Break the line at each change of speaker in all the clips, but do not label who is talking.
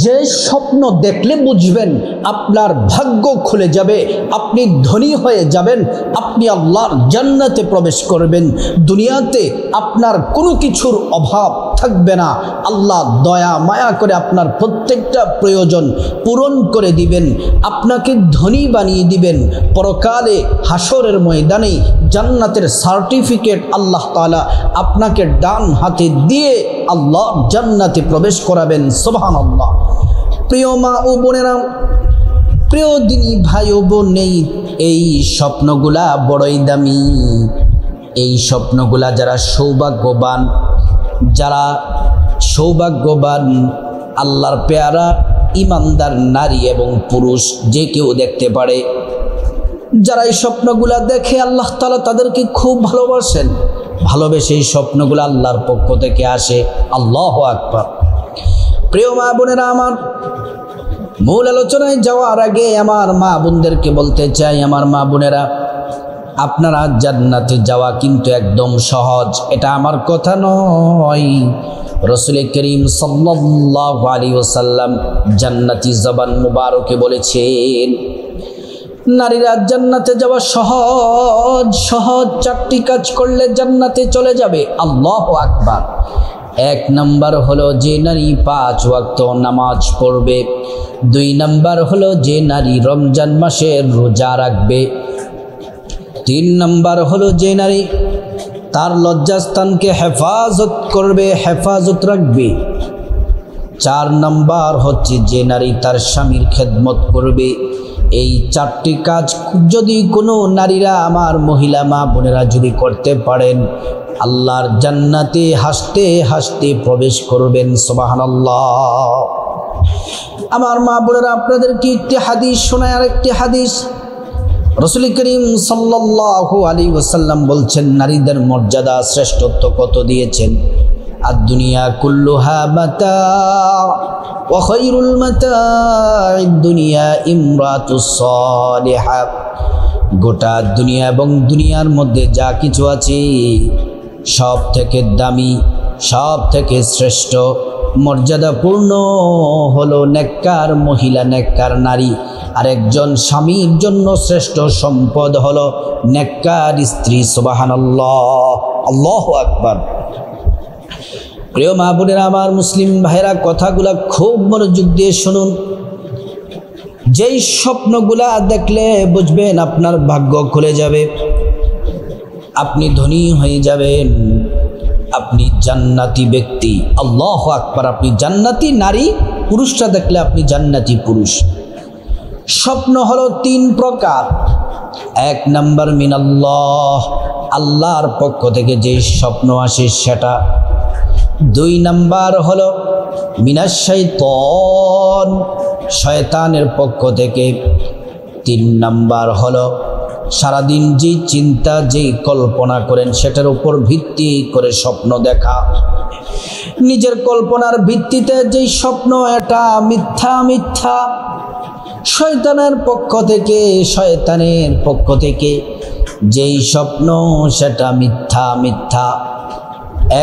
যে স্বপ্ন দেখলে বুঝবেন আপনার ভাগ্য খুলে যাবে, আপনি ধনী হয়ে যাবেন, আপনি আল্লাহর জান্নাতে প্রবেশ করবেন, দুনিয়াতে আপনার কোনো কিছুর অভাব থাকবে না, আল্লাহ দয়া মায়া করে আপনার প্রত্যেকটা প্রয়োজন পূরণ করে দিবেন, আপনাকে ধনী বানিয়ে দিবেন, পরকালে হাসরের ময়দানে জান্নাতের সার্টিফিকেট আল্লাহ তাআলা আপনাকে ডান হাতে দিয়ে আল্লাহ জান্নাতে প্রবেশ করাবেন। সুবহানাল্লাহ। প্রিয় মা ও বোনেরা, প্রিয় দিনী ভাই ও বোন, এই স্বপ্নগুলা বড়ই দামি। এই স্বপ্নগুলা যারা সৌভাগ্যবান, আল্লাহর পেয়ারা ইমানদার নারী এবং পুরুষ যে কেউ দেখতে পারে। যারা এই স্বপ্নগুলা দেখে আল্লাহ তাআলা তাদেরকে খুব ভালোবাসেন, ভালোবেসে এই স্বপ্নগুলো আল্লাহর পক্ষ থেকে আসে। আল্লাহু আকবার। প্রিয় মা বোনেরা, আমার মূল আলোচনায় যাওয়ার আগে আমার মা বোনদেরকে বলতে চাই, আমার মা বোনেরা, আপনারা জান্নাতে যাওয়া কিন্তু একদম সহজ। এটা আমার কথা নয়, রাসূল করিম সাল্লাল্লাহু আলাইহি ওয়াসাল্লাম জান্নাতি জবান মুবারকে বলেছেন, নারীরা জান্নাতে যাওয়া সহজ সহজ। 4টি কাজ করলে জান্নাতে চলে যাবে। আল্লাহু আকবার। 1 নাম্বার হলো যে নারী 5 ওয়াক্ত নামাজ পড়বে। 2 নাম্বার হলো যে নারী রমজান মাসের রোজা রাখবে। 3 নাম্বার হলো যে নারী তার লজ্জাস্থানকে হেফাজত করবে, হেফাজত রাখবে। 4 নাম্বার হচ্ছে যে নারী তার স্বামীর খেদমত করবে। এই 4টি কাজ যদি কোনো নারীরা, আমার মহিলা মা বোনেরা যদি করতে পারেন, আল্লাহর জান্নাতে হাসতে হাসতে প্রবেশ করবেন। সুবহানাল্লাহ। আমার মা বোনেরা, আপনাদেরকে একটি হাদিস শোনায়। আরেকটি হাদিস, রাসূল করিম সাল্লাল্লাহু আলাইহি ওয়াসাল্লাম বলছেন, নারীদের মর্যাদা শ্রেষ্ঠত্ব কত দিয়েছেন। আদ-দুনিয়া কুল্লুহা মাতা ওয়া খায়রুল মাতা'id দুনিয়া ইমরাতুস সালিহা। গোটা দুনিয়া এবং দুনিয়ার মধ্যে যা কিছু আছে সব থেকে দামি, সব থেকে শ্রেষ্ঠ, মর্যাদাপূর্ণ হলো নেককার মহিলা, নেককার নারী। আর একজন স্বামীর জন্য শ্রেষ্ঠ সম্পদ হলো নেককার স্ত্রী। সুবহানাল্লাহ। আল্লাহু আকবার। প্রিয় মা বোনেরা, আমার মুসলিম ভাইরা, কথাগুলা খুব মনোযোগ দিয়ে শুনুন। যেই স্বপ্নগুলা দেখলে বুঝবেন আপনার ভাগ্য খুলে যাবে, আপনি ধনী হয়ে যাবেন, আপনি জান্নাতি ব্যক্তি। আল্লাহু আকবার। আপনি জান্নাতি নারী, পুরুষটা দেখলে আপনি জান্নাতি পুরুষ। স্বপ্ন হলো 3 প্রকার। 1 নাম্বার মিনাল্লাহ, আল্লাহর পক্ষ থেকে যে স্বপ্ন আসে সেটা। 2 নাম্বার হলো মিনাশ শাইতান, শয়তানের পক্ষ থেকে। 3 নাম্বার হলো সারাদিন যে চিন্তা, যে কল্পনা করেন সেটার উপর ভিত্তি করে স্বপ্ন দেখা। নিজের কল্পনার ভিত্তিতে যেই স্বপ্ন, এটা মিথ্যা মিথ্যা। শয়তানের পক্ষ থেকে যেই স্বপ্ন, সেটা মিথ্যা মিথ্যা।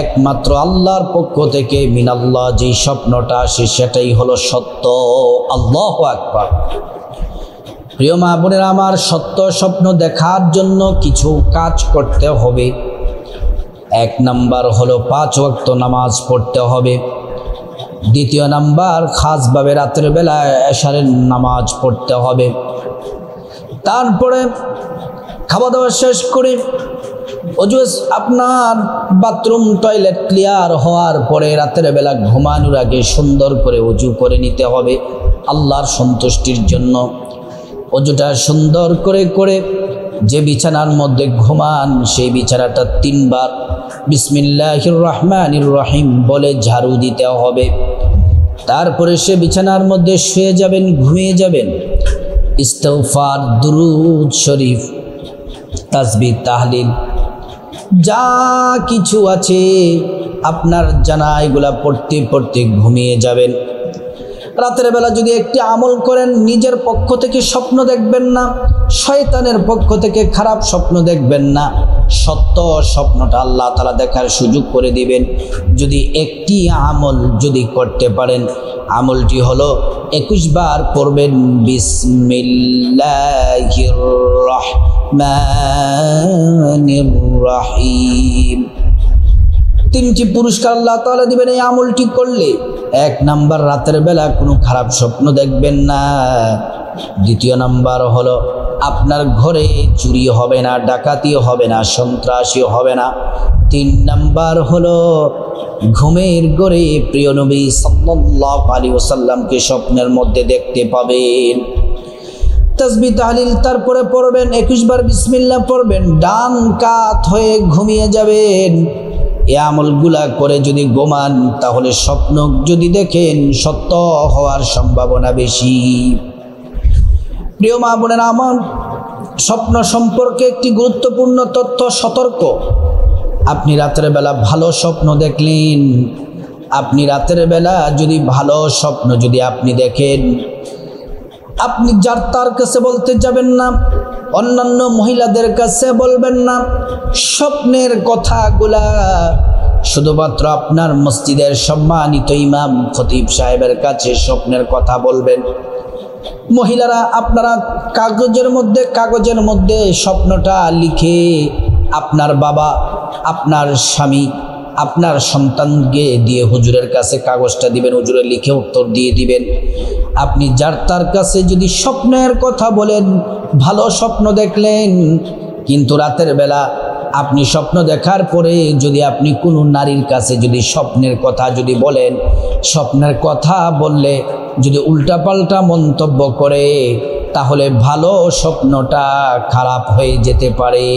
একমাত্র আল্লাহর পক্ষ থেকে মিনাল্লাহ যেই স্বপ্নটা আসে সেটাই হলো সত্য। আল্লাহু আকবার। প্রিয় মা বোনেরা, আমার সত্য স্বপ্ন দেখার জন্য কিছু কাজ করতে হবে। 1 নাম্বার হলো 5 ওয়াক্ত নামাজ পড়তে হবে। 2 নাম্বার খাসভাবে রাতের বেলা এশারের নামাজ পড়তে হবে। তারপরে খাওয়া দাওয়া শেষ করে অজু, আপনার বাথরুম টয়লেট ক্লিয়ার হওয়ার পরে রাতের বেলা ঘুমানোর আগে সুন্দর করে অজু করে নিতে হবে আল্লাহর সন্তুষ্টির জন্য। অজুটা সুন্দর করে যে বিছানার মধ্যে ঘুমান, সেই বিছানাটা 3 বার বিসমিল্লাহির রহমানির রহিম বলে ঝাড়ু দিতে হবে। তারপরে সে বিছানার মধ্যে শুয়ে যাবেন, ঘুমিয়ে যাবেন। ইস্তিগফার, দুরূদ শরীফ, তাসবিহ, তাহলিল যা কিছু আছে আপনার জানা, এগুলা পড়তে পড়তে ঘুমিয়ে যাবেন। রাতের বেলা যদি একটি আমল করেন, নিজের পক্ষ থেকে স্বপ্ন দেখবেন না, শয়তানের পক্ষ থেকে খারাপ স্বপ্ন দেখবেন না, সত্য স্বপ্নটা আল্লাহ তাআলা দেখার সুযোগ করে দিবেন। যদি একটি আমল যদি করতে পারেন, আমলটি হলো 21 বার পড়বেন বিসমিল্লাহির রহমানির রহিম। 3টি পুরস্কার আল্লাহ তাআলা দিবেন এই আমলটি করলে। 1 নাম্বার, রাতের বেলা কোনো খারাপ স্বপ্ন দেখবেন না। 2 নাম্বার হলো আপনার ঘরে চুরি হবে না, ডাকাতি হবে না, সন্ত্রাসী হবে না। 3 নাম্বার হলো ঘুমের ঘরে প্রিয় নবী সাল্লাল্লাহু আলাইহি ওয়াসাল্লামকে স্বপ্নের মধ্যে দেখতে পাবেন। তাসবিহ তাহলিল তারপরে পড়বেন, 21 বার বিসমিল্লাহ পড়বেন, ডান কাত হয়ে ঘুমিয়ে যাবেন। এই আমলগুলা করে যদি ঘুমান তাহলে স্বপ্ন যদি দেখেন সত্য হওয়ার সম্ভাবনা বেশি। প্রিয় মা বোনেরা আমার, স্বপ্ন সম্পর্কে একটি গুরুত্বপূর্ণ তথ্য, সতর্ক। আপনি রাতের বেলা ভালো স্বপ্ন দেখলেন, আপনি রাতের বেলা যদি ভালো স্বপ্ন যদি আপনি দেখেন, আপনি যার তার কাছে বলতে যাবেন না, অন্যান্য মহিলাদের কাছে বলবেন না। স্বপ্নের কথাগুলা শুধুমাত্র আপনার মসজিদের সম্মানিত ইমাম খতিব সাহেবের কাছে স্বপ্নের কথা বলবেন। মহিলারা আপনারা কাগজের মধ্যে স্বপ্নটা লিখে আপনার বাবা, আপনার স্বামী, আপনার সন্তানকে দিয়ে হুজুরের কাছে কাগজটা দিবেন, হুজুরে লিখে উত্তর দিয়ে দিবেন। আপনি যার তার কাছে যদি স্বপ্নের কথা বলেন, ভালো স্বপ্ন দেখলেন, কিন্তু রাতের বেলা আপনি স্বপ্ন দেখার পরে যদি আপনি কোনো নারীর কাছে যদি স্বপ্নের কথা যদি বলেন, স্বপ্নের কথা বললে যদি উল্টাপাল্টা মন্তব্য করে তাহলে ভালো স্বপ্নটা খারাপ হয়ে যেতে পারে।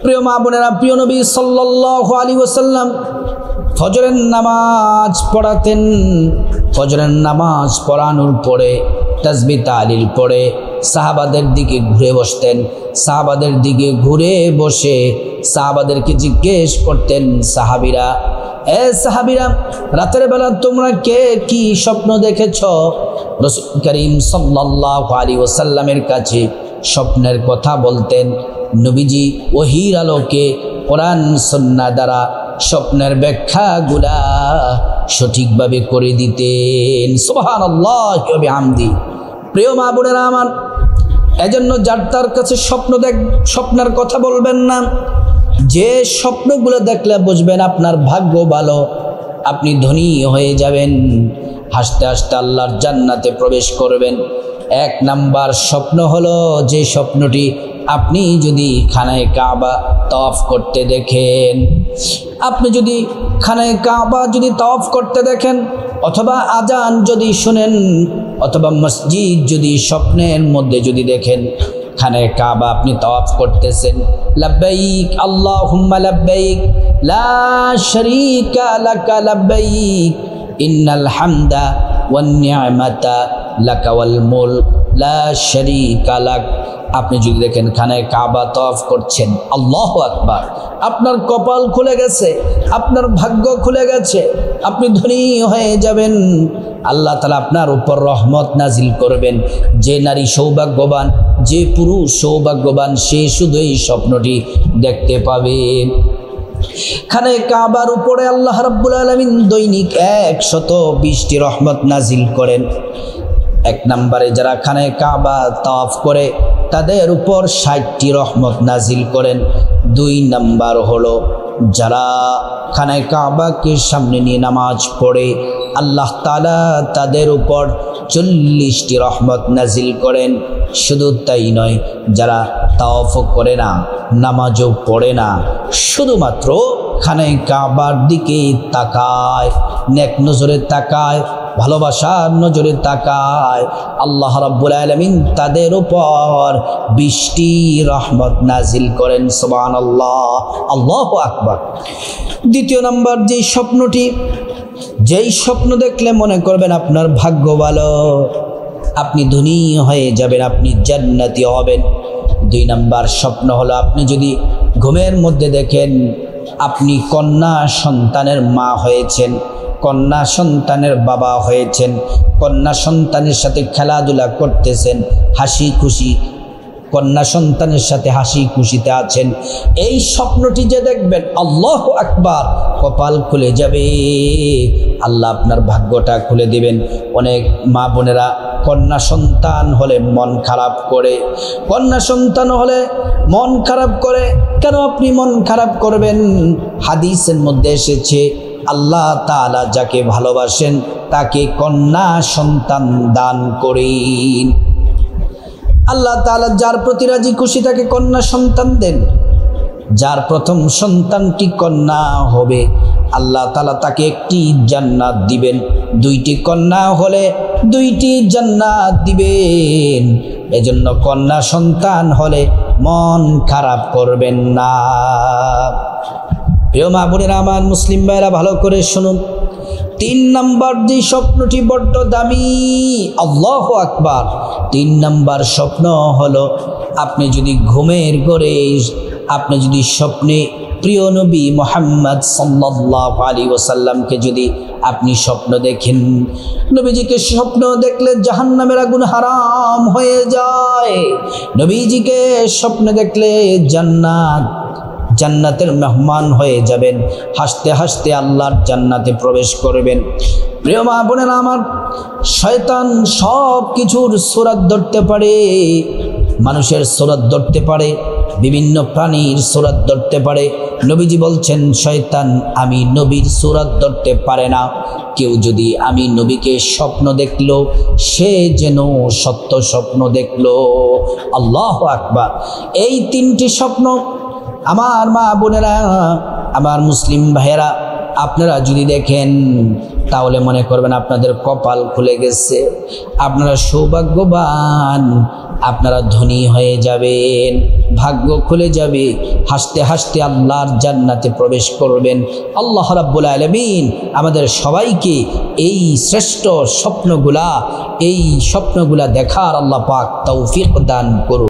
প্রিয় মা বোনেরা, প্রিয় নবী সাল্লাল্লাহু আলাইহি ওয়াসাল্লাম ফজরের নামাজ পড়াতেন। ফজরের নামাজ পড়ানোর পরে তাসবিহ তাহলিল পড়ে সাহাবাদের দিকে ঘুরে বসতেন। সাহাবাদের দিকে ঘুরে বসে সাহাবাদেরকে জিজ্ঞেস করতেন, সাহাবীরা, সাহাবীরা, রাতের বেলা তোমরা কে কি স্বপ্ন দেখেছ? রাসূল করিম সাল্লাল্লাহু আলাইহি ওয়াসাল্লামের কাছে স্বপ্নের কথা বলতেন। নবীজি ওহীর আলোকে কোরআন সুন্নাহ দ্বারা স্বপ্নের ব্যাখ্যাগুলা সঠিকভাবে করে দিতেন। সুবহানাল্লাহি ওয়া বিহামদি। প্রিয় মা বোনেরা আমার, এজন্য যার তার কাছে স্বপ্নের কথা বলবেন না। যে স্বপ্নগুলো দেখলে বুঝবেন আপনার ভাগ্য ভালো, আপনি ধনী হয়ে যাবেন, হাসতে হাসতে আল্লাহর জান্নাতে প্রবেশ করবেন। 1 নাম্বার স্বপ্ন হলো যে স্বপ্নটি আপনি যদি খানায়ে কাবা তাওয়াফ করতে দেখেন, আপনি যদি খানায়ে কাবা যদি তাওয়াফ করতে দেখেন, অথবা আজান যদি শুনেন, অথবা মসজিদ যদি স্বপ্নের মধ্যে যদি দেখেন, খানায়ে কাবা আপনি তাওয়াফ করতেছেন, লাব্বাইক আল্লাহুম্মা লাব্বাইক লা শারীকা লাকা লাব্বাইক ইন্নাল হামদা ওয়ান নি'মাতা লাকা ওয়াল মুলক লা শারীকা লাক। আপনি যদি দেখেন খানায়ে কাবা তাওয়াফ করছেন, আল্লাহু আকবার, আপনার কপাল খুলে গেছে, আপনার ভাগ্য খুলে গেছে, আপনি ধনী হয়ে যাবেন। আল্লাহ তাআলা আপনার উপর রহমত নাজিল করবেন। যে নারী সৌভাগ্যবান, যে পুরুষ সৌভাগ্যবান, সে শুধু এই স্বপ্নটি দেখতে পাবে। খানায়ে কাবার উপরে আল্লাহ রাব্বুল আলামিন দৈনিক 120টি রহমত নাজিল করেন। 1 নম্বরে যারা খানায়ে কাবা তাওয়াফ করে তাদের উপর 60টি রহমত নাজিল করেন। 2 নম্বর হলো যারা খানায়ে কাবাকে সামনে নিয়ে নামাজ পড়ে আল্লাহ তাআলা তাদের উপর 40টি রহমত নাজিল করেন। শুধু তাই নয়, যারা তাওয়াফও করে না, নামাজও পড়ে না, শুধুমাত্র খানায়ে কাবার দিকে তাকায়, নেক নজরে তাকায়, ভালোবাসার নজরে তাকায়, আল্লাহ রাব্বুল আলামিন তাদের উপর 20টি রহমত নাজিল করেন। সুবহানাল্লাহ, আল্লাহু আকবার। 2 নম্বর যেই স্বপ্ন দেখলে মনে করবেন আপনার ভাগ্য ভালো, আপনি ধনী হয়ে যাবেন, আপনি জান্নাতি হবেন। 2 নম্বর স্বপ্ন হলো আপনি যদি ঘুমের মধ্যে দেখেন আপনি কন্যা সন্তানের মা হয়েছেন, কন্যা সন্তানের বাবা হয়েছেন, কন্যা সন্তানের সাথে খেলাধুলা করতেছেন, হাসি খুশি কন্যা সন্তানের সাথে হাসি খুশিতে আছেন, এই স্বপ্নটি যে দেখবেন, আল্লাহু আকবার, কপাল খুলে যাবে, আল্লাহ আপনার ভাগ্যটা খুলে দিবেন। অনেক মা বোনেরা কন্যা সন্তান হলে মন খারাপ করে, কন্যা সন্তান হলে মন খারাপ করে। কেন আপনি মন খারাপ করবেন? হাদিসের মধ্যে এসেছে আল্লাহ তাআলা যাকে ভালোবাসেন তাকে কন্যা সন্তান দান করেন। আল্লাহ তাআলা যার প্রতি রাজি খুশি তাকে কন্যা সন্তান দেন। যার প্রথম সন্তানটি কন্যা হবে আল্লাহ তাআলা তাকে একটি জান্নাত দিবেন, দুইটি কন্যা হলে দুইটি জান্নাত দিবেন। এজন্য কন্যা সন্তান হলে মন খারাপ করবেন না। প্রিয় মা বোনেরা আমার, মুসলিম ভাইরা ভালো করে শুনুন। 3 নম্বর যে স্বপ্নটি বড্ড দামি, আল্লাহু আকবার। 3 নম্বর স্বপ্ন হলো, আপনি যদি ঘুমের ঘরে, আপনি যদি স্বপ্নে প্রিয় নবী মুহাম্মদ সাল্লাল্লাহু আলাইহি ওয়াসাল্লামকে যদি আপনি স্বপ্ন দেখেন, নবীজিকে স্বপ্ন দেখলে জাহান্নামের আগুন হারাম হয়ে যায়। নবীজিকে স্বপ্ন দেখলে জান্নাতের মেহমান হয়ে যাবেন, হাসতে হাসতে আল্লাহর জান্নাতে প্রবেশ করবেন। প্রিয় মা বোনেরা আমার, শয়তান সব কিছুর সূরত ধরতে পারে, মানুষের সূরত ধরতে পারে, বিভিন্ন প্রাণীর সূরত ধরতে পারে। নবীজি বলছেন, শয়তান আমি নবীর সূরত ধরতে পারে না। কেউ যদি আমি নবীকে স্বপ্ন দেখলো, সে যেন সত্য স্বপ্ন দেখলো। আল্লাহু আকবার। এই 3টি স্বপ্ন আমার মা বোনেরা, আমার মুসলিম ভাইয়েরা, আপনারা যদি দেখেন তাহলে মনে করবেন আপনাদের কপাল খুলে গেছে, আপনারা সৌভাগ্যবান, আপনারা ধনী হয়ে যাবেন, ভাগ্য খুলে যাবে, হাসতে হাসতে আল্লাহর জান্নাতে প্রবেশ করবেন। আল্লাহ রাব্বুল আলামিন আমাদের সবাইকে এই শ্রেষ্ঠ স্বপ্নগুলা দেখার আল্লাহ পাক তৌফিক দান করুন।